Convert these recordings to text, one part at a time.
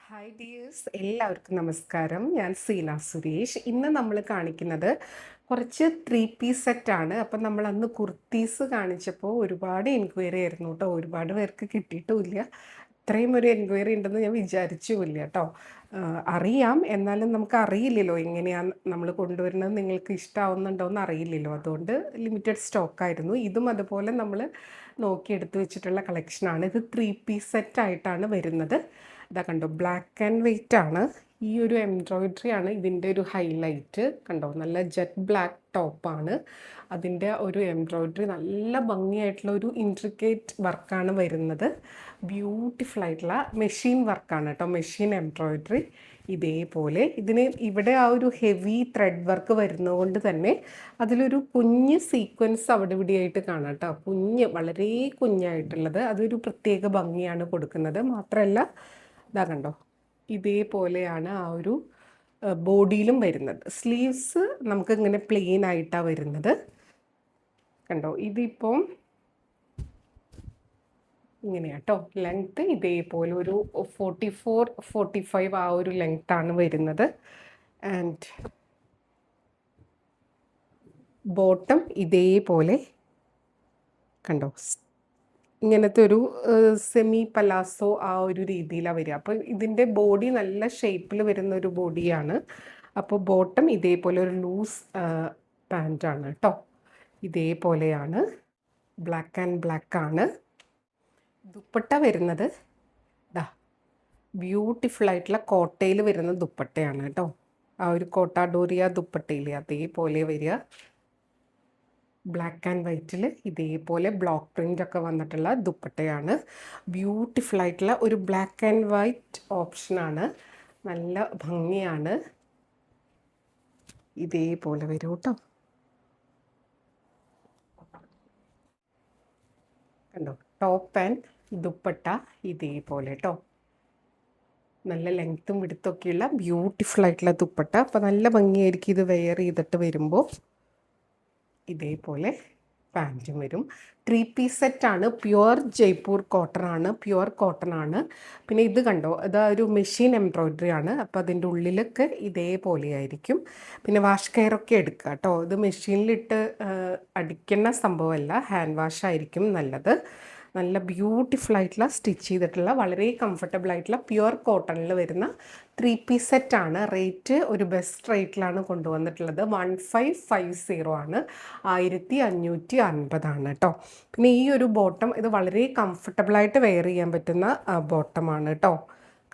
Hi dears, എല്ലാവർക്കും നമസ്കാരം. ഞാൻ സീന സുരേഷ്. ഇന്ന് നമ്മൾ കാണിക്കുന്നത് കുറച്ച് ത്രീ പീസ് സെറ്റാണ്. അപ്പം നമ്മൾ അന്ന് കുർത്തീസ് കാണിച്ചപ്പോൾ ഒരുപാട് എൻക്വയറി ആയിരുന്നു കേട്ടോ. ഒരുപാട് പേർക്ക് കിട്ടിയിട്ടുമില്ല. ഇത്രയും ഒരു എൻക്വയറി ഉണ്ടെന്ന് ഞാൻ വിചാരിച്ചുമില്ല കേട്ടോ. അറിയാം, എന്നാലും നമുക്ക് അറിയില്ലല്ലോ എങ്ങനെയാണ് നമ്മൾ കൊണ്ടുവരുന്നത്, നിങ്ങൾക്ക് ഇഷ്ടമാവുന്നുണ്ടോ എന്ന് അറിയില്ലല്ലോ. അതുകൊണ്ട് ലിമിറ്റഡ് സ്റ്റോക്കായിരുന്നു. ഇതും അതുപോലെ നമ്മൾ നോക്കിയെടുത്ത് വെച്ചിട്ടുള്ള കളക്ഷനാണ്. ഇത് ത്രീ പീസ് സെറ്റായിട്ടാണ് വരുന്നത്. ഇതാ കണ്ടോ, ബ്ലാക്ക് ആൻഡ് വൈറ്റ് ആണ്. ഈ ഒരു എംബ്രോയിഡറി ആണ് ഇതിൻ്റെ ഒരു ഹൈലൈറ്റ്. കണ്ടോ, നല്ല ജെറ്റ് ബ്ലാക്ക് ടോപ്പാണ്. അതിൻ്റെ ഒരു എംബ്രോയിഡറി നല്ല ഭംഗിയായിട്ടുള്ള ഒരു ഇൻട്രിക്കേറ്റ് വർക്കാണ് വരുന്നത്. ബ്യൂട്ടിഫുൾ ആയിട്ടുള്ള മെഷീൻ വർക്കാണ് കേട്ടോ, മെഷീൻ എംബ്രോയിഡറി. ഇതേപോലെ ഇതിന് ഇവിടെ ആ ഒരു ഹെവി ത്രെഡ് വർക്ക് വരുന്നതുകൊണ്ട് തന്നെ അതിലൊരു കുഞ്ഞ് സീക്വൻസ് അവിടെ ഇവിടെയായിട്ട് കാണാം കേട്ടോ. വളരെ കുഞ്ഞായിട്ടുള്ളത്, അതൊരു പ്രത്യേക ഭംഗിയാണ് കൊടുക്കുന്നത്. മാത്രമല്ല ഇതാ കണ്ടോ, ഇതേപോലെയാണ് ആ ഒരു ബോഡിയിലും വരുന്നത്. സ്ലീവ്സ് നമുക്ക് ഇങ്ങനെ പ്ലെയിൻ ആയിട്ടാണ് വരുന്നത്. കണ്ടോ, ഇതിപ്പം ഇങ്ങനെയാട്ടോ ലെങ്ത്ത്. ഇതേപോലെ ഒരു 44-45 ആ ഒരു ലെങ്ത്താണ് വരുന്നത്. ആൻഡ് ബോട്ടം ഇതേപോലെ കണ്ടോ, ഇങ്ങനത്തെ ഒരു സെമി പലാസോ ആ ഒരു രീതിയിലാണ് വരിക. അപ്പോൾ ഇതിൻ്റെ ബോഡി നല്ല ഷേപ്പിൽ വരുന്ന ഒരു ബോഡിയാണ്. അപ്പോൾ ബോട്ടം ഇതേപോലെ ഒരു ലൂസ് പാൻറ്റാണ് കേട്ടോ. ഇതേപോലെയാണ്, ബ്ലാക്ക് ആൻഡ് ബ്ലാക്ക് ആണ്. ദുപ്പട്ട വരുന്നത് ദാ ബ്യൂട്ടിഫുൾ ആയിട്ടുള്ള കോട്ടയിൽ വരുന്ന ദുപ്പട്ടയാണ് കേട്ടോ. ആ ഒരു കോട്ടാഡോറിയ ദുപ്പട്ടയിൽ അതേപോലെ വരിക. ബ്ലാക്ക് ആൻഡ് വൈറ്റിൽ ഇതേപോലെ ബ്ലോക്ക് പ്രിൻ്റ് ഒക്കെ വന്നിട്ടുള്ള ദുപ്പട്ടയാണ്. ബ്യൂട്ടിഫുൾ ആയിട്ടുള്ള ഒരു ബ്ലാക്ക് ആൻഡ് വൈറ്റ് ഓപ്ഷനാണ്. നല്ല ഭംഗിയാണ്. ഇതേപോലെ വരും കേട്ടോ. കണ്ടോ, ടോപ്പ് ആൻഡ് ദുപ്പട്ട ഇതേപോലെ കേട്ടോ. നല്ല ലെങ്ത്തും വിടുത്തൊക്കെയുള്ള ബ്യൂട്ടിഫുൾ ആയിട്ടുള്ള ദുപ്പട്ട. അപ്പോൾ നല്ല ഭംഗിയായിരിക്കും ഇത് വെയർ ചെയ്തിട്ട് വരുമ്പോൾ. ഇതേപോലെ പാൻറ്റും വരും. ത്രീ പീസ് സെറ്റാണ്. പ്യുവർ ജയ്പൂർ കോട്ടൺ ആണ്. പിന്നെ ഇത് കണ്ടോ, ഇത് ഒരു മെഷീൻ എംബ്രോയിഡറി ആണ്. അപ്പോൾ അതിൻ്റെ ഉള്ളിലൊക്കെ ഇതേപോലെ ആയിരിക്കും. പിന്നെ വാഷ് കെയറൊക്കെ എടുക്കുക കേട്ടോ. ഇത് മെഷീനിലിട്ട് അടിക്കുന്ന സംഭവമല്ല, ഹാൻഡ് വാഷ് ആയിരിക്കും നല്ലത്. നല്ല ബ്യൂട്ടിഫുൾ ആയിട്ടുള്ള സ്റ്റിച്ച് ചെയ്തിട്ടുള്ള വളരെ കംഫർട്ടബിൾ ആയിട്ടുള്ള പ്യുവർ കോട്ടണിൽ വരുന്ന ത്രീ പീസ് സെറ്റാണ്. റേറ്റ് ഒരു ബെസ്റ്റ് റേറ്റിലാണ് കൊണ്ടുവന്നിട്ടുള്ളത്. 1550 ആണ്, 1550 കേട്ടോ. പിന്നെ ഈ ഒരു ബോട്ടം ഇത് വളരെ കംഫർട്ടബിളായിട്ട് വെയർ ചെയ്യാൻ പറ്റുന്ന ബോട്ടമാണ് കേട്ടോ.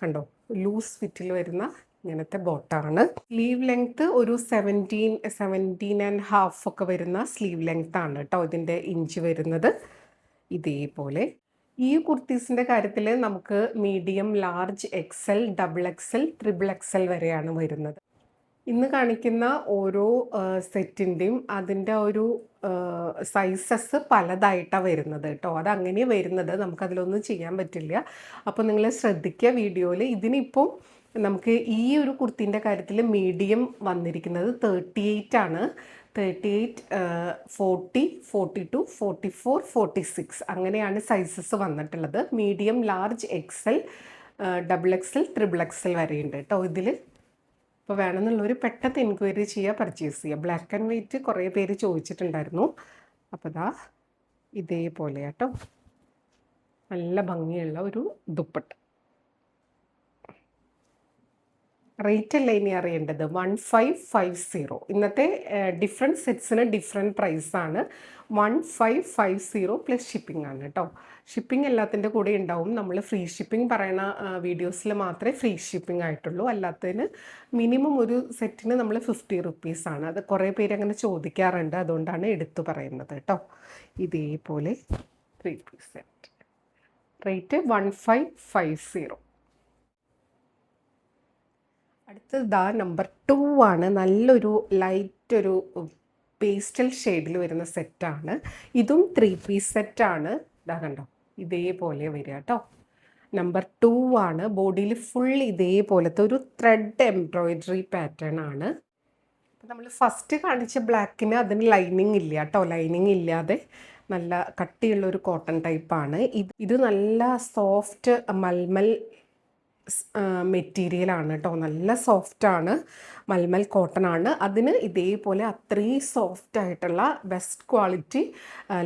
കണ്ടോ, ലൂസ് ഫിറ്റിൽ വരുന്ന ഇങ്ങനത്തെ ബോട്ടമാണ്. സ്ലീവ് ലെങ്ത്ത് ഒരു 17-17.5 ഒക്കെ വരുന്ന സ്ലീവ് ലെങ്ത് ആണ് കേട്ടോ ഇതിൻ്റെ ഇഞ്ച് വരുന്നത്. ഇതേപോലെ ഈ കുർത്തീസിൻ്റെ കാര്യത്തിൽ നമുക്ക് medium, large, XL, double XL, triple XL വരെയാണ് വരുന്നത്. ഇന്ന് കാണിക്കുന്ന ഓരോ സെറ്റിൻ്റെയും അതിൻ്റെ ഒരു സൈസസ് പലതായിട്ടാണ് വരുന്നത് കേട്ടോ. അതങ്ങനെ വരുന്നത്, നമുക്കതിലൊന്നും ചെയ്യാൻ പറ്റില്ല. അപ്പോൾ നിങ്ങൾ ശ്രദ്ധിക്കുക വീഡിയോയിൽ. ഇതിനിപ്പം നമുക്ക് ഈ ഒരു കുർത്തീൻ്റെ കാര്യത്തിൽ മീഡിയം വന്നിരിക്കുന്നത് 38 ആണ്. 38, 40, 42, 44, 46 അങ്ങനെയാണ് സൈസസ് വന്നിട്ടുള്ളത്. Medium, large, XL, double XL, triple XL വരെയുണ്ട് കേട്ടോ ഇതിൽ. ഇപ്പോൾ വേണമെന്നുള്ളവർ പെട്ടെന്ന് എൻക്വയറി ചെയ്യുക, പർച്ചേസ് ചെയ്യുക. ബ്ലാക്ക് ആൻഡ് വൈറ്റ് കുറേ പേര് ചോദിച്ചിട്ടുണ്ടായിരുന്നു. അപ്പോൾ ദാ ഇതേപോലെ കേട്ടോ, നല്ല ഭംഗിയുള്ള ഒരു ദുപ്പട്ട. റേറ്റ് അല്ല ഇനി അറിയേണ്ടത്, 1550. ഇന്നത്തെ ഡിഫറെൻറ്റ് സെറ്റ്സിന് ഡിഫറെൻറ്റ് പ്രൈസാണ്. 1550 പ്ലസ് ഷിപ്പിംഗ് ആണ് കേട്ടോ. ഷിപ്പിംഗ് എല്ലാത്തിൻ്റെ കൂടെ ഉണ്ടാവും. നമ്മൾ ഫ്രീ ഷിപ്പിംഗ് പറയുന്ന വീഡിയോസിൽ മാത്രമേ ഫ്രീ ഷിപ്പിംഗ് ആയിട്ടുള്ളൂ. അല്ലാത്തതിന് മിനിമം ഒരു സെറ്റിന് നമ്മൾ 50 റുപ്പീസാണ്. അത് കുറേ പേര് അങ്ങനെ ചോദിക്കാറുണ്ട്, അതുകൊണ്ടാണ് എടുത്തു പറയുന്നത് കേട്ടോ. ഇതേപോലെ 3 പീസ് സെറ്റ്, റേറ്റ് 1550. അടുത്തത് ദാ നമ്പർ 2 ആണ്. നല്ലൊരു ലൈറ്റ് ഒരു പേസ്റ്റൽ ഷെയ്ഡിൽ വരുന്ന സെറ്റാണ്. ഇതും 3 പീസ് സെറ്റാണ്. ഇതാ കണ്ടോ, ഇതേപോലെ വരിക കേട്ടോ. നമ്പർ 2 ആണ്. ബോഡിയിൽ ഫുൾ ഇതേപോലത്തെ ഒരു ത്രെഡ് എംബ്രോയിഡറി പാറ്റേൺ ആണ്. നമ്മൾ ഫസ്റ്റ് കാണിച്ച ബ്ലാക്കിന് അതിന് ലൈനിങ് ഇല്ല കേട്ടോ. ലൈനിങ് ഇല്ലാതെ നല്ല കട്ടിയുള്ളൊരു കോട്ടൺ ടൈപ്പാണ് ഇത്. നല്ല സോഫ്റ്റ് മൽമൽ മെറ്റീരിയലാണ് കേട്ടോ. നല്ല സോഫ്റ്റാണ്, മൽമൽ കോട്ടൺ ആണ്. അതിന് ഇതേപോലെ അത്രയും സോഫ്റ്റ് ആയിട്ടുള്ള ബെസ്റ്റ് ക്വാളിറ്റി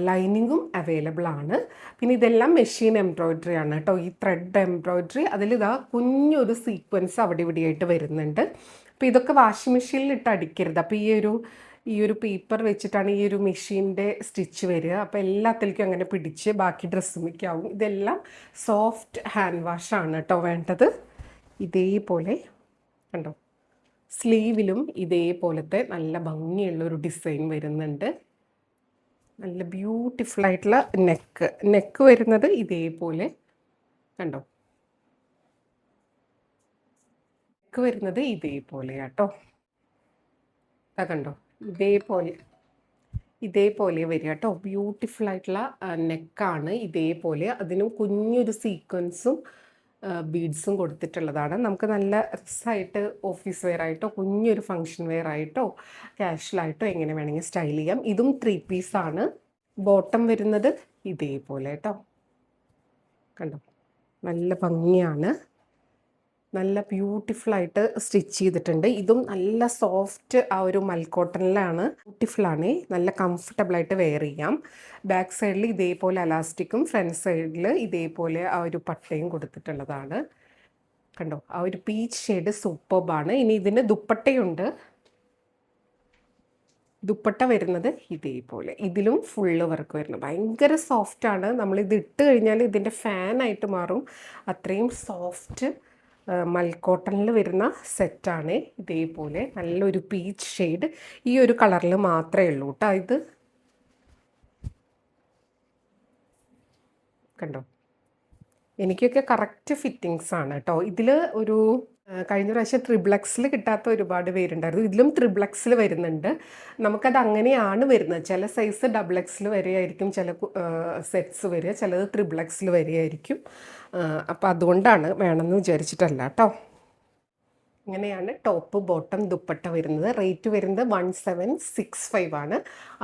ലൈനിങ്ങും അവൈലബിൾ ആണ്. പിന്നെ ഇതെല്ലാം മെഷീൻ എംബ്രോയ്ഡറി ആണ് കേട്ടോ. ഈ ത്രെഡ് എംബ്രോയ്ഡറി അതിലിതാ കുഞ്ഞൊരു സീക്വൻസ് അവിടെ ഇവിടെയായിട്ട് വരുന്നുണ്ട്. അപ്പോൾ ഇതൊക്കെ വാഷിംഗ് മെഷീനിൽ ഇട്ട് അടിക്കരുത്. അപ്പോൾ ഈ ഒരു പേപ്പർ വെച്ചിട്ടാണ് ഈ ഒരു മെഷീൻ്റെ സ്റ്റിച്ച് വരിക. അപ്പോൾ എല്ലാത്തിലേക്കും അങ്ങനെ പിടിച്ച് ബാക്കി ഡ്രസ്സുമൊക്കെയാവും. ഇതെല്ലാം സോഫ്റ്റ് ഹാൻഡ് വാഷാണ് കേട്ടോ വേണ്ടത്. ഇതേപോലെ കണ്ടോ, സ്ലീവിലും ഇതേപോലത്തെ നല്ല ഭംഗിയുള്ളൊരു ഡിസൈൻ വരുന്നുണ്ട്. നല്ല ബ്യൂട്ടിഫുൾ ആയിട്ടുള്ള നെക്ക് വരുന്നത് ഇതേപോലെ കണ്ടോ. നെക്ക് വരുന്നത് ഇതേപോലെയാട്ടോ. കണ്ടോ, ഇതേപോലെ വരിക കേട്ടോ. ബ്യൂട്ടിഫുൾ ആയിട്ടുള്ള നെക്കാണ് ഇതേപോലെ. അതിനും കുഞ്ഞൊരു സീക്വൻസും ബീഡ്സും കൊടുത്തിട്ടുള്ളതാണ്. നമുക്ക് നല്ല രസമായിട്ട് ഓഫീസ് വെയർ ആയിട്ടോ കുഞ്ഞൊരു ഫങ്ഷൻ വെയർ ആയിട്ടോ ക്യാഷ്വലായിട്ടോ എങ്ങനെ വേണമെങ്കിൽ സ്റ്റൈൽ ചെയ്യാം. ഇതും 3 പീസാണ്. ബോട്ടം വരുന്നത് ഇതേപോലെ കേട്ടോ. കണ്ടോ, നല്ല ഭംഗിയാണ്. നല്ല ബ്യൂട്ടിഫുള്ളായിട്ട് സ്റ്റിച്ച് ചെയ്തിട്ടുണ്ട്. ഇതും നല്ല സോഫ്റ്റ് ആ ഒരു മൽക്കോട്ടണിലാണ്. ബ്യൂട്ടിഫുള്ളാണ്, നല്ല കംഫർട്ടബിളായിട്ട് വെയർ ചെയ്യാം. ബാക്ക് സൈഡിൽ ഇതേപോലെ അലാസ്റ്റിക്കും ഫ്രണ്ട് സൈഡിൽ ഇതേപോലെ ആ ഒരു പട്ടയും കൊടുത്തിട്ടുള്ളതാണ്. കണ്ടോ, ആ ഒരു പീച്ച് ഷെയ്ഡ് സൂപ്പർബാണ്. ഇനി ഇതിന് ദുപ്പട്ടയുണ്ട്. ദുപ്പട്ട വരുന്നത് ഇതേപോലെ. ഇതിലും ഫുള്ള് വർക്ക് വരുന്നത് ഭയങ്കര സോഫ്റ്റാണ്. നമ്മളിത് ഇട്ട് കഴിഞ്ഞാൽ ഇതിൻ്റെ ഫാനായിട്ട് മാറും. അത്രയും സോഫ്റ്റ് മൽക്കോട്ടണിൽ വരുന്ന സെറ്റാണ്. ഇതേപോലെ നല്ലൊരു പീച്ച് ഷെയ്ഡ് ഈ ഒരു കളറിൽ മാത്രമേ ഉള്ളൂ കേട്ടോ. ഇത് കണ്ടോ, എനിക്കൊക്കെ കറക്റ്റ് ഫിറ്റിങ്സ് ആണ് കേട്ടോ. ഇതിൽ ഒരു കഴിഞ്ഞ പ്രാവശ്യം ട്രിപ്ലക്സിൽ കിട്ടാത്ത ഒരുപാട് പേരുണ്ടായിരുന്നു. ഇതിലും ട്രിപ്ലക്സിൽ വരുന്നുണ്ട്. നമുക്കത് അങ്ങനെയാണ് വരുന്നത്. ചില സൈസ് ഡബിൾ എക്സിൽ വരെയായിരിക്കും ചില സെറ്റ്സ് വരിക, ചിലത് ട്രിപ്ലക്സിൽ വരെയായിരിക്കും. അപ്പോൾ അതുകൊണ്ടാണ്, വേണമെന്ന് വിചാരിച്ചിട്ടല്ല കേട്ടോ. ഇങ്ങനെയാണ് ടോപ്പ് ബോട്ടം ദുപ്പട്ട വരുന്നത്. റേറ്റ് വരുന്നത് 1765 ആണ്.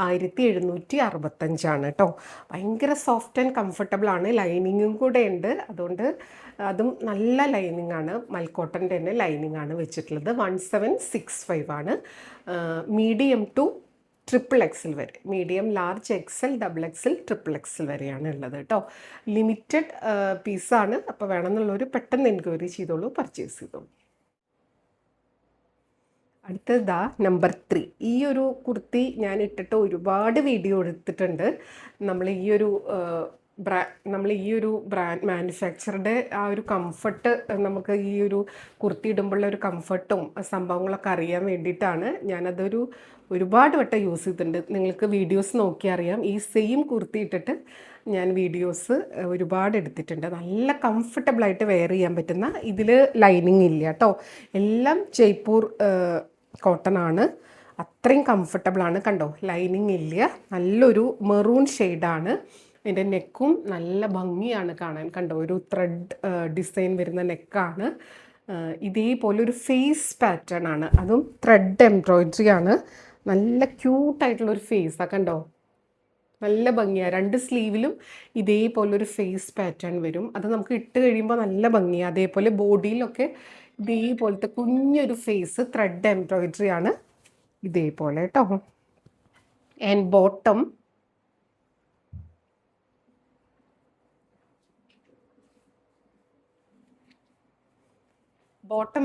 1765 കേട്ടോ. ഭയങ്കര സോഫ്റ്റ് ആൻഡ് കംഫർട്ടബിൾ ആണ്. ലൈനിങ്ങും കൂടെ ഉണ്ട്. അതുകൊണ്ട് അതും നല്ല ലൈനിങ് ആണ്. മൽക്കോട്ടൻ്റെ തന്നെ ലൈനിങ് ആണ് വെച്ചിട്ടുള്ളത്. 1765 ആണ്. മീഡിയം ടു XXL വരെ, medium, large, XL, double XL, XXL വരെയാണ് ഉള്ളത് കേട്ടോ. ലിമിറ്റഡ് പീസാണ്. അപ്പോൾ വേണമെന്നുള്ളവർ പെട്ടെന്ന് എൻക്വയറി ചെയ്തോളൂ, പർച്ചേസ് ചെയ്തോളൂ. അടുത്തതാ നമ്പർ 3. ഈ ഒരു കുർത്തി ഞാൻ ഇട്ടിട്ട് ഒരുപാട് വീഡിയോ എടുത്തിട്ടുണ്ട്. നമ്മൾ ഈ ഒരു ബ്രാൻഡ് മാനുഫാക്ചറുടെ ആ ഒരു കംഫർട്ട്, നമുക്ക് ഈ ഒരു കുർത്തി ഇടുമ്പോഴുള്ള ഒരു കംഫർട്ടും സംഭവങ്ങളൊക്കെ അറിയാൻ വേണ്ടിയിട്ടാണ് ഒരുപാട് വട്ടം യൂസ് ചെയ്തിട്ടുണ്ട്. നിങ്ങൾക്ക് വീഡിയോസ് നോക്കിയാൽ അറിയാം. ഈ സെയിം കുർത്തി ഇട്ടിട്ട് ഞാൻ വീഡിയോസ് ഒരുപാട് എടുത്തിട്ടുണ്ട്. നല്ല കംഫർട്ടബിളായിട്ട് വെയർ ചെയ്യാൻ പറ്റുന്ന, ഇതിൽ ലൈനിങ് ഇല്ല കേട്ടോ. എല്ലാം ജയ്പൂർ കോട്ടൺ ആണ്. അത്രയും കംഫർട്ടബിളാണ്. കണ്ടോ, ലൈനിങ് ഇല്ല. നല്ലൊരു മെറൂൺ ഷെയ്ഡാണ്. ഇതിൻ്റെ നെക്കും നല്ല ഭംഗിയാണ് കാണാൻ. കണ്ടോ, ഒരു ത്രെഡ് ഡിസൈൻ വരുന്ന നെക്കാണ്. ഇതേപോലെ ഒരു ഫേസ് പാറ്റേൺ ആണ്. അതും ത്രെഡ് എംബ്രോയ്ഡറി ആണ്. നല്ല ക്യൂട്ടായിട്ടുള്ളൊരു ഫേസാണ്. കണ്ടോ, നല്ല ഭംഗിയാണ്. 2 സ്ലീവിലും ഇതേപോലൊരു ഫേസ് പാറ്റേൺ വരും. അത് നമുക്ക് ഇട്ട് കഴിയുമ്പോൾ നല്ല ഭംഗിയാണ്. അതേപോലെ ബോഡിയിലൊക്കെ ഇതേപോലത്തെ കുഞ്ഞൊരു ഫേസ് ത്രെഡ് എംബ്രോയ്ഡറി ആണ് ഇതേപോലെ കേട്ടോ. ആൻഡ് ബോട്ടം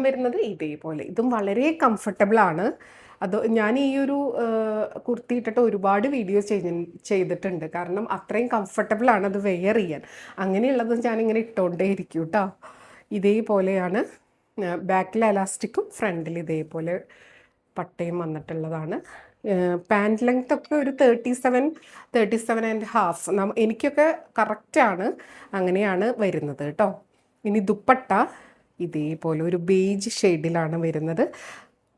വരുന്നത് ഇതേപോലെ. ഇതും വളരെ കംഫർട്ടബിൾ ആണ്. അത് ഞാൻ ഈ ഒരു കുർത്തി ഇട്ടിട്ട് ഒരുപാട് വീഡിയോസ് ചെയ്തിട്ടുണ്ട്. കാരണം അത്രയും കംഫർട്ടബിൾ ആണ് അത് വെയർ ചെയ്യാൻ. അങ്ങനെയുള്ളത് ഞാനിങ്ങനെ ഇട്ടുകൊണ്ടേ ഇരിക്കും കേട്ടോ. ഇതേപോലെയാണ്. ബാക്കിൽ എലാസ്റ്റിക്കും ഫ്രണ്ടിൽ ഇതേപോലെ പട്ടയും വന്നിട്ടുള്ളതാണ്. പാൻറ് ലെങ്ത് ഒക്കെ ഒരു 37.5. എനിക്കൊക്കെ കറക്റ്റാണ്. അങ്ങനെയാണ് വരുന്നത് കേട്ടോ. ഇനി ദുപ്പട്ട ഇതേപോലെ ഒരു ബേജ് ഷെയ്ഡിലാണ് വരുന്നത്.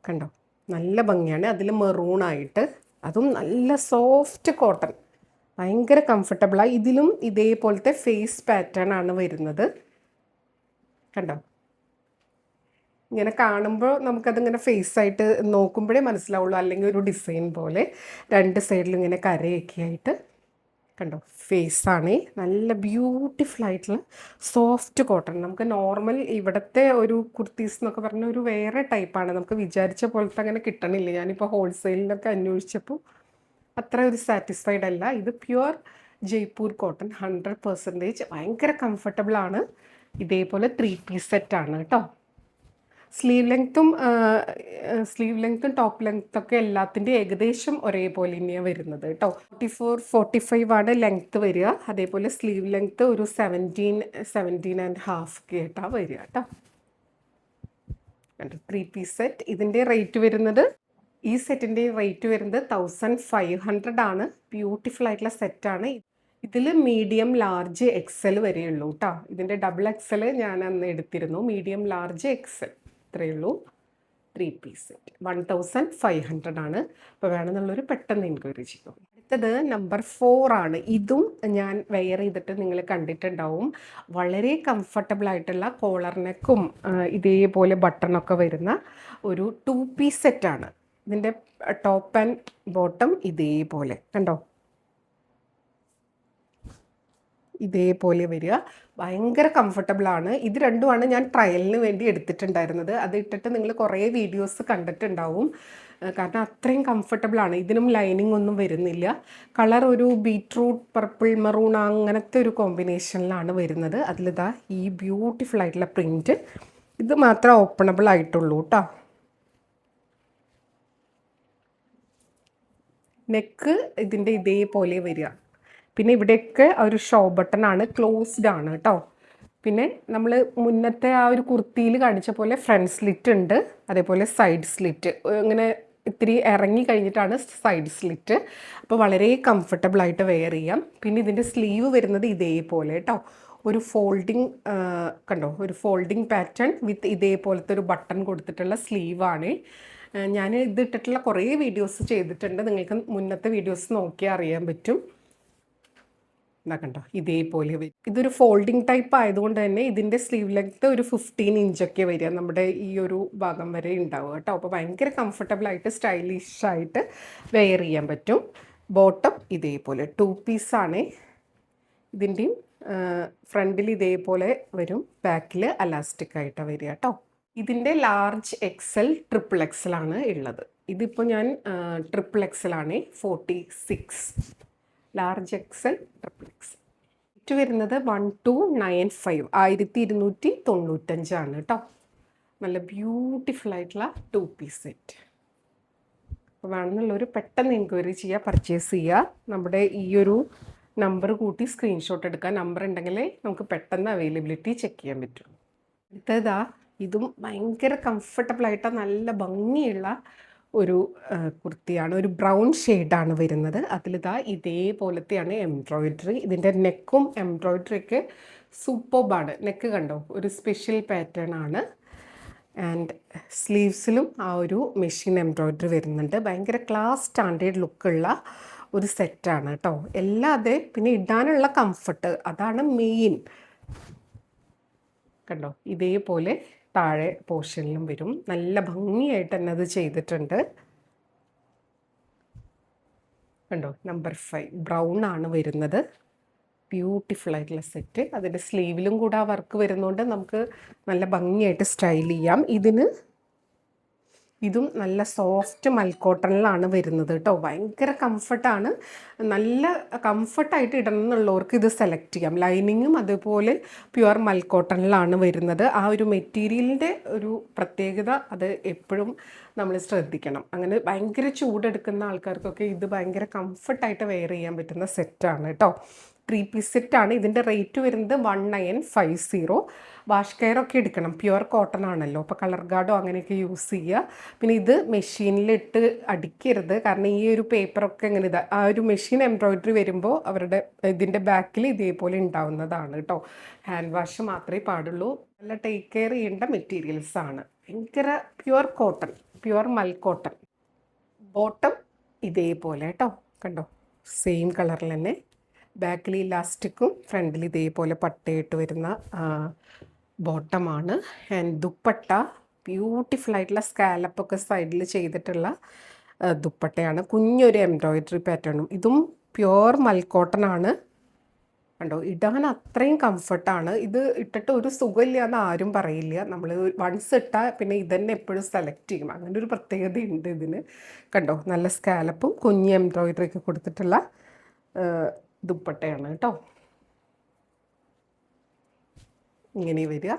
കണ്ടോ, നല്ല ഭംഗിയാണ്. അതിൽ മെറൂണായിട്ട്, അതും നല്ല സോഫ്റ്റ് കോട്ടൺ, ഭയങ്കര കംഫർട്ടബിളാണ്. ഇതിലും ഇതേപോലത്തെ ഫേസ് പാറ്റേൺ ആണ് വരുന്നത്. കണ്ടോ, ഇങ്ങനെ കാണുമ്പോൾ നമുക്കതിങ്ങനെ ഫേസായിട്ട് നോക്കുമ്പോഴേ മനസ്സിലാവുള്ളൂ. അല്ലെങ്കിൽ ഒരു ഡിസൈൻ പോലെ 2 സൈഡിലും ഇങ്ങനെ കരയൊക്കെ ആയിട്ട് കണ്ടോ ഫേസാണ് നല്ല ബ്യൂട്ടിഫുൾ ആയിട്ടുള്ള സോഫ്റ്റ് കോട്ടൺ. നമുക്ക് നോർമൽ ഇവിടുത്തെ ഒരു കുർത്തീസ് എന്നൊക്കെ പറഞ്ഞ ഒരു വേറെ ടൈപ്പാണ്, നമുക്ക് വിചാരിച്ച പോലത്തെ അങ്ങനെ കിട്ടണില്ല. ഞാനിപ്പോൾ ഹോൾസെയിലിലൊക്കെ അന്വേഷിച്ചപ്പോൾ അത്ര ഒരു സാറ്റിസ്ഫൈഡ് അല്ല. ഇത് പ്യുവർ ജയ്പൂർ കോട്ടൺ 100%, ഭയങ്കര കംഫർട്ടബിളാണ്. ഇതേപോലെ 3 പീസ് സെറ്റാണ് കേട്ടോ. സ്ലീവ് ലെങ്ത്തും ടോപ്പ് ലെങ്ത്തൊക്കെ എല്ലാത്തിൻ്റെ ഏകദേശം ഒരേപോലെ തന്നെയാണ് വരുന്നത് കേട്ടോ. 44-45 ആണ് ലെങ്ത്ത് വരിക. അതേപോലെ സ്ലീവ് ലെങ്ത്ത് ഒരു 17-17.5 ഒക്കെ ആയിട്ടാണ് വരിക കേട്ടോ. 3 പീസ് സെറ്റ്. ഇതിൻ്റെ റേറ്റ് വരുന്നത്, ഈ സെറ്റിൻ്റെ റേറ്റ് വരുന്നത് 1500 ആണ്. ബ്യൂട്ടിഫുൾ ആയിട്ടുള്ള സെറ്റാണ്. ഇതിൽ മീഡിയം ലാർജ് എക്സൽ വരെയുള്ളൂ കേട്ടോ. ഇതിൻ്റെ ഡബിൾ എക്സൽ ഞാൻ അന്ന് എടുത്തിരുന്നു. മീഡിയം ലാർജ് എക്സൽ ഇത്രയേ ഉള്ളൂ. 3 പീസ് സെറ്റ് 1500 ആണ്. അപ്പോൾ വേണമെന്നുള്ളൊരു പെട്ടെന്ന് എൻക്വയറി ചെയ്യും. അടുത്തത് നമ്പർ 4 ആണ്. ഇതും ഞാൻ വെയർ ചെയ്തിട്ട് നിങ്ങൾ കണ്ടിട്ടുണ്ടാവും. വളരെ കംഫർട്ടബിൾ ആയിട്ടുള്ള കോളർ നെക്കും ഇതേപോലെ ബട്ടണൊക്കെ വരുന്ന ഒരു 2 പീസ് സെറ്റാണ്. ഇതിൻ്റെ ടോപ്പ് ആൻഡ് ബോട്ടം ഇതേപോലെ കണ്ടോ, ഇതേപോലെ വരിക. ഭയങ്കര കംഫർട്ടബിളാണ്. ഇത് രണ്ടുമാണ് ഞാൻ ട്രയലിന് വേണ്ടി എടുത്തിട്ടുണ്ടായിരുന്നത്. അത് ഇട്ടിട്ട് നിങ്ങൾ കുറേ വീഡിയോസ് കണ്ടിട്ടുണ്ടാവും. കാരണം അത്രയും കംഫർട്ടബിളാണ്. ഇതിനും ലൈനിങ് ഒന്നും വരുന്നില്ല. കളർ ഒരു ബീറ്റ്റൂട്ട് പർപ്പിൾ മെറൂൺ അങ്ങനത്തെ ഒരു കോമ്പിനേഷനിലാണ് വരുന്നത്. അതിലിതാ ഈ ബ്യൂട്ടിഫുൾ ആയിട്ടുള്ള പ്രിൻറ്റ്. ഇത് മാത്രമേ ഓപ്പണബിൾ ആയിട്ടുള്ളൂ കേട്ടോ. നെക്ക് ഇതിൻ്റെ ഇതേപോലെ വരിക. പിന്നെ ഇവിടെയൊക്കെ ഒരു ഷോ ബട്ടണാണ്, ക്ലോസ്ഡ് ആണ് കേട്ടോ. പിന്നെ നമ്മൾ മുന്നത്തെ ആ ഒരു കുർത്തിയിൽ കാണിച്ച പോലെ ഫ്രണ്ട് സ്ലിറ്റ് ഉണ്ട്, അതേപോലെ സൈഡ് സ്ലിറ്റ്. ഇങ്ങനെ ഇത്തിരി ഇറങ്ങി കഴിഞ്ഞിട്ടാണ് സൈഡ് സ്ലിറ്റ്. അപ്പോൾ വളരെ കംഫർട്ടബിളായിട്ട് വെയർ ചെയ്യാം. പിന്നെ ഇതിൻ്റെ സ്ലീവ് വരുന്നത് ഇതേപോലെ കേട്ടോ. ഒരു ഫോൾഡിങ് കണ്ടോ, ഒരു ഫോൾഡിങ് പാറ്റേൺ വിത്ത് ഇതേപോലത്തെ ഒരു ബട്ടൺ കൊടുത്തിട്ടുള്ള സ്ലീവാണ്. ഞാൻ ഇതിട്ടിട്ടുള്ള കുറേ വീഡിയോസ് ചെയ്തിട്ടുണ്ട്. നിങ്ങൾക്ക് മുന്നത്തെ വീഡിയോസ് നോക്കിയാൽ അറിയാൻ പറ്റും. എന്താ കണ്ടോ, ഇതേപോലെ വരും. ഇതൊരു ഫോൾഡിങ് ടൈപ്പ് ആയതുകൊണ്ട് തന്നെ ഇതിൻ്റെ സ്ലീവ് ലെങ്ത്ത് ഒരു 15 ഇഞ്ചൊക്കെ വരിക, നമ്മുടെ ഈ ഒരു ഭാഗം വരെ ഉണ്ടാവുക കേട്ടോ. അപ്പോൾ ഭയങ്കര കംഫർട്ടബിളായിട്ട് സ്റ്റൈലിഷായിട്ട് വെയർ ചെയ്യാൻ പറ്റും. ബോട്ടം ഇതേപോലെ 2 പീസാണ്. ഇതിൻ്റെയും ഫ്രണ്ടിൽ ഇതേപോലെ വരും, ബാക്കിൽ അലാസ്റ്റിക് ആയിട്ടാണ് വരിക കേട്ടോ. ഇതിൻ്റെ ലാർജ് എക്സൽ ട്രിപ്പിൾ എക്സൽ ആണ് ഉള്ളത്. ഇതിപ്പോൾ ഞാൻ ട്രിപ്പിൾ എക്സൽ ആണ്, 46. Large XL triple Excel. Rate വരുന്നത് 1295, 1295 കേട്ടോ. നല്ല ബ്യൂട്ടിഫുൾ ആയിട്ടുള്ള 2 പീസ് സെറ്റ്. അപ്പോൾ വേണമെന്നുള്ളൊരു പെട്ടെന്ന് എൻക്വയറി ചെയ്യുക, പർച്ചേസ് ചെയ്യുക. നമ്മുടെ ഈ ഒരു നമ്പർ കൂട്ടി സ്ക്രീൻഷോട്ട് എടുക്കുക. നമ്പർ ഉണ്ടെങ്കിൽ നമുക്ക് പെട്ടെന്ന് അവൈലബിലിറ്റി ചെക്ക് ചെയ്യാൻ പറ്റും. അടുത്തതാ, ഇതും ഭയങ്കര കംഫർട്ടബിളായിട്ട് നല്ല ഭംഗിയുള്ള ഒരു കുർത്തിയാണ്. ഒരു ബ്രൗൺ ഷെയ്ഡാണ് വരുന്നത്. അതിലിതാ ഇതേപോലത്തെയാണ് എംബ്രോയിഡറി. ഇതിൻ്റെ നെക്കും എംബ്രോയിഡറിയൊക്കെ സൂപ്പർബാണ്. നെക്ക് കണ്ടോ, ഒരു സ്പെഷ്യൽ പാറ്റേൺ ആണ്. ആൻഡ് സ്ലീവ്സിലും ആ ഒരു മെഷീൻ എംബ്രോയിഡറി വരുന്നുണ്ട്. ഭയങ്കര ക്ലാസ് സ്റ്റാൻഡേർഡ് ലുക്കുള്ള ഒരു സെറ്റാണ് കേട്ടോ. അതെ പിന്നെ ഇടാനുള്ള കംഫർട്ട്, അതാണ് മെയിൻ. കണ്ടോ, ഇതേപോലെ താഴെ പോർഷനിലും വരും. നല്ല ഭംഗിയായിട്ട് തന്നെ അത് ചെയ്തിട്ടുണ്ട്. കണ്ടോ, നമ്പർ 5 ബ്രൗൺ ആണ് വരുന്നത്. ബ്യൂട്ടിഫുൾ ആയിട്ടുള്ള സെറ്റ്. അതിൻ്റെ സ്ലീവിലും കൂടെ ആ വർക്ക് വരുന്നതുകൊണ്ട് നമുക്ക് നല്ല ഭംഗിയായിട്ട് സ്റ്റൈൽ ചെയ്യാം. ഇതും നല്ല സോഫ്റ്റ് മൽക്കോട്ടണിലാണ് വരുന്നത് കേട്ടോ. ഭയങ്കര കംഫർട്ടാണ്. നല്ല കംഫർട്ടായിട്ട് ഇടണം എന്നുള്ളവർക്ക് ഇത് സെലക്ട് ചെയ്യാം. ലൈനിങ്ങും അതുപോലെ പ്യുവർ മൽക്കോട്ടണിലാണ് വരുന്നത്. ആ ഒരു മെറ്റീരിയലിൻ്റെ ഒരു പ്രത്യേകത അത് എപ്പോഴും നമ്മൾ ശ്രദ്ധിക്കണം. അങ്ങനെ ഭയങ്കര ചൂടെടുക്കുന്ന ആൾക്കാർക്കൊക്കെ ഇത് ഭയങ്കര കംഫർട്ടായിട്ട് വെയർ ചെയ്യാൻ പറ്റുന്ന സെറ്റാണ് കേട്ടോ. 3 പീസ് സെറ്റാണ്. ഇതിൻ്റെ റേറ്റ് വരുന്നത് 1950. വാഷ് കെയറൊക്കെ എടുക്കണം, പ്യുവർ കോട്ടൺ ആണല്ലോ. അപ്പോൾ കളർ ഗാർഡോ അങ്ങനെയൊക്കെ യൂസ് ചെയ്യുക. പിന്നെ ഇത് മെഷീനിലിട്ട് അടിക്കരുത്, കാരണം ഈ ഒരു പേപ്പറൊക്കെ ഇങ്ങനെ ആ ഒരു മെഷീൻ എംബ്രോയിഡറി വരുമ്പോൾ അവരുടെ ഇതിൻ്റെ ബാക്കിൽ ഇതേപോലെ ഉണ്ടാവുന്നതാണ് കേട്ടോ. ഹാൻഡ് വാഷ് മാത്രമേ പാടുള്ളൂ. നല്ല ടേക്ക് കെയർ ചെയ്യേണ്ട മെറ്റീരിയൽസ് ആണ്. ഭയങ്കര പ്യുവർ കോട്ടൺ, പ്യുവർ മൽക്കോട്ടൺ. ബോട്ടം ഇതേപോലെ കേട്ടോ, കണ്ടോ, സെയിം കളറിൽ തന്നെ. ബാക്കിൽ ഇലാസ്റ്റിക്കും ഫ്രണ്ടിൽ ഇതേപോലെ പട്ടയിട്ട് വരുന്ന ബോട്ടമാണ്. ആൻഡ് ദുപ്പട്ട ബ്യൂട്ടിഫുൾ ആയിട്ടുള്ള സ്കാലപ്പൊക്കെ സൈഡിൽ ചെയ്തിട്ടുള്ള ദുപ്പട്ടയാണ്. കുഞ്ഞൊരു എംബ്രോയിഡറി പാറ്റേണും. ഇതും പ്യുവർ മൽക്കോട്ടൺ ആണ്. കണ്ടോ, ഇടാൻ അത്രയും കംഫർട്ടാണ്. ഇത് ഇട്ടിട്ട് ഒരു സുഖമില്ല എന്ന് ആരും പറയില്ല. നമ്മൾ വൺസ് ഇട്ടാൽ പിന്നെ ഇതന്നെ എപ്പോഴും സെലക്ട് ചെയ്യും. അങ്ങനെ ഒരു പ്രത്യേകതയുണ്ട് ഇതിന്. കണ്ടോ, നല്ല സ്കാലപ്പും കുഞ്ഞ് എംബ്രോയിഡറി ഒക്കെ കൊടുത്തിട്ടുള്ള ദുപ്പട്ടയാണ് കേട്ടോ. ഇങ്ങനെ വരിക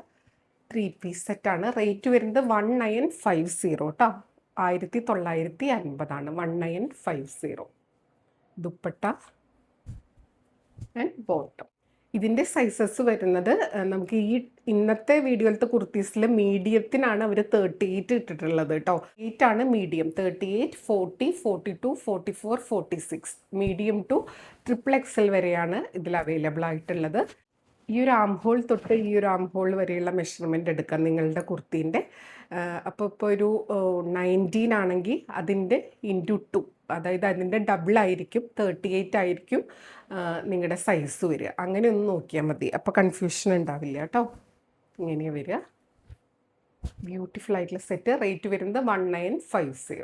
3 പീസ് സെറ്റാണ്. റേറ്റ് വരുന്നത് 1950 കേട്ടോ. 1950 1950. Dupatta and bottom. ഇതിൻ്റെ സൈസസ് വരുന്നത് നമുക്ക് ഈ ഇന്നത്തെ വീഡിയോയിലത്തെ കുർത്തീസിൽ മീഡിയത്തിനാണ് അവർ 38 ഇട്ടിട്ടുള്ളത് കേട്ടോ. 8 ആണ് മീഡിയം. 38, 40, 42, 44, 46 മീഡിയം ടു XXL വരെയാണ് ഇതിൽ അവൈലബിൾ ആയിട്ടുള്ളത്. ഈ ഒരു ആം ഹോൾ തൊട്ട് ഈ ഒരു ആം ഹോൾ വരെയുള്ള മെഷർമെൻ്റ് എടുക്കാം നിങ്ങളുടെ കുർത്തീൻ്റെ. അപ്പോൾ ഇപ്പോൾ ഒരു 19 ആണെങ്കിൽ അതിൻ്റെ × 2, അതായത് അതിൻ്റെ ഡബിൾ ആയിരിക്കും, 38 ആയിരിക്കും നിങ്ങളുടെ സൈസ് വരിക. അങ്ങനെ ഒന്ന് നോക്കിയാൽ മതി, അപ്പോൾ കൺഫ്യൂഷൻ ഉണ്ടാവില്ല കേട്ടോ. ഇങ്ങനെയാണ് വരിക. ബ്യൂട്ടിഫുൾ ആയിട്ടുള്ള സെറ്റ്. റേറ്റ് വരുന്നത് 1950.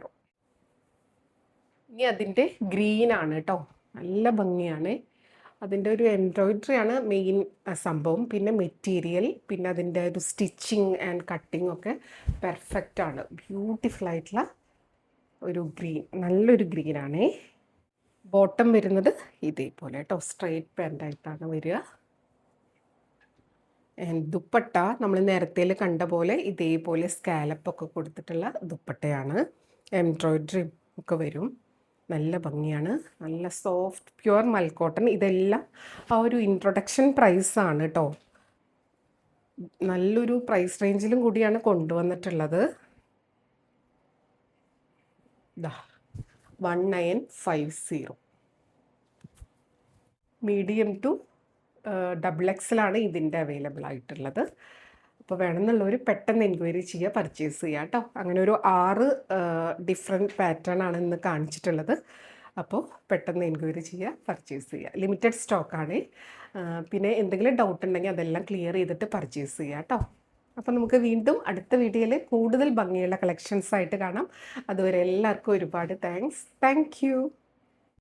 ഇനി അതിൻ്റെ ഗ്രീനാണ് കേട്ടോ. നല്ല ഭംഗിയാണ്. അതിൻ്റെ ഒരു എംബ്രോയിഡറി ആണ് മെയിൻ സംഭവം. പിന്നെ മെറ്റീരിയൽ, പിന്നെ അതിൻ്റെ ഒരു സ്റ്റിച്ചിങ് ആൻഡ് കട്ടിങ് ഒക്കെ പെർഫെക്റ്റ് ആണ്. ബ്യൂട്ടിഫുൾ ആയിട്ടുള്ള ഒരു ഗ്രീൻ, നല്ലൊരു ഗ്രീനാണേ. ബോട്ടം വരുന്നത് ഇതേപോലെ കേട്ടോ, സ്ട്രെയിറ്റ് പാൻ്റായിട്ടാണ് വരിക. ആൻഡ് ദുപ്പട്ട നമ്മൾ നേരത്തെ കണ്ട പോലെ ഇതേപോലെ സ്കാലപ്പൊക്കെ കൊടുത്തിട്ടുള്ള ദുപ്പട്ടയാണ്. എംബ്രോയിഡറി ഒക്കെ വരും. നല്ല ഭംഗിയാണ്. നല്ല സോഫ്റ്റ് പ്യുവർ മൽക്കോട്ടൺ. ഇതെല്ലാം ആ ഒരു ഇൻട്രൊഡക്ഷൻ പ്രൈസാണ് കേട്ടോ. നല്ലൊരു പ്രൈസ് റേഞ്ചിലും കൂടിയാണ് കൊണ്ടുവന്നിട്ടുള്ളത്. 1950. മീഡിയം ടു XXL ആണ് ഇതിൻ്റെ അവൈലബിൾ ആയിട്ടുള്ളത്. അപ്പോൾ വേണമെന്നുള്ളവർ പെട്ടെന്ന് എൻക്വയറി ചെയ്യുക, പർച്ചേസ് ചെയ്യുക കേട്ടോ. അങ്ങനെ ഒരു 6 ഡിഫറെൻറ്റ് പാറ്റേൺ ആണ് ഇന്ന് കാണിച്ചിട്ടുള്ളത്. അപ്പോൾ പെട്ടെന്ന് എൻക്വയറി ചെയ്യുക, പർച്ചേസ് ചെയ്യുക. ലിമിറ്റഡ് സ്റ്റോക്കാണ്. പിന്നെ എന്തെങ്കിലും ഡൗട്ട് ഉണ്ടെങ്കിൽ അതെല്ലാം ക്ലിയർ ചെയ്തിട്ട് പർച്ചേസ് ചെയ്യുക കേട്ടോ. അപ്പോൾ നമുക്ക് വീണ്ടും അടുത്ത വീഡിയോയിൽ കൂടുതൽ ഭംഗിയുള്ള കളക്ഷൻസ് ആയിട്ട് കാണാം. അതുവരെ എല്ലാവർക്കും ഒരുപാട് താങ്ക്സ്. Thank you.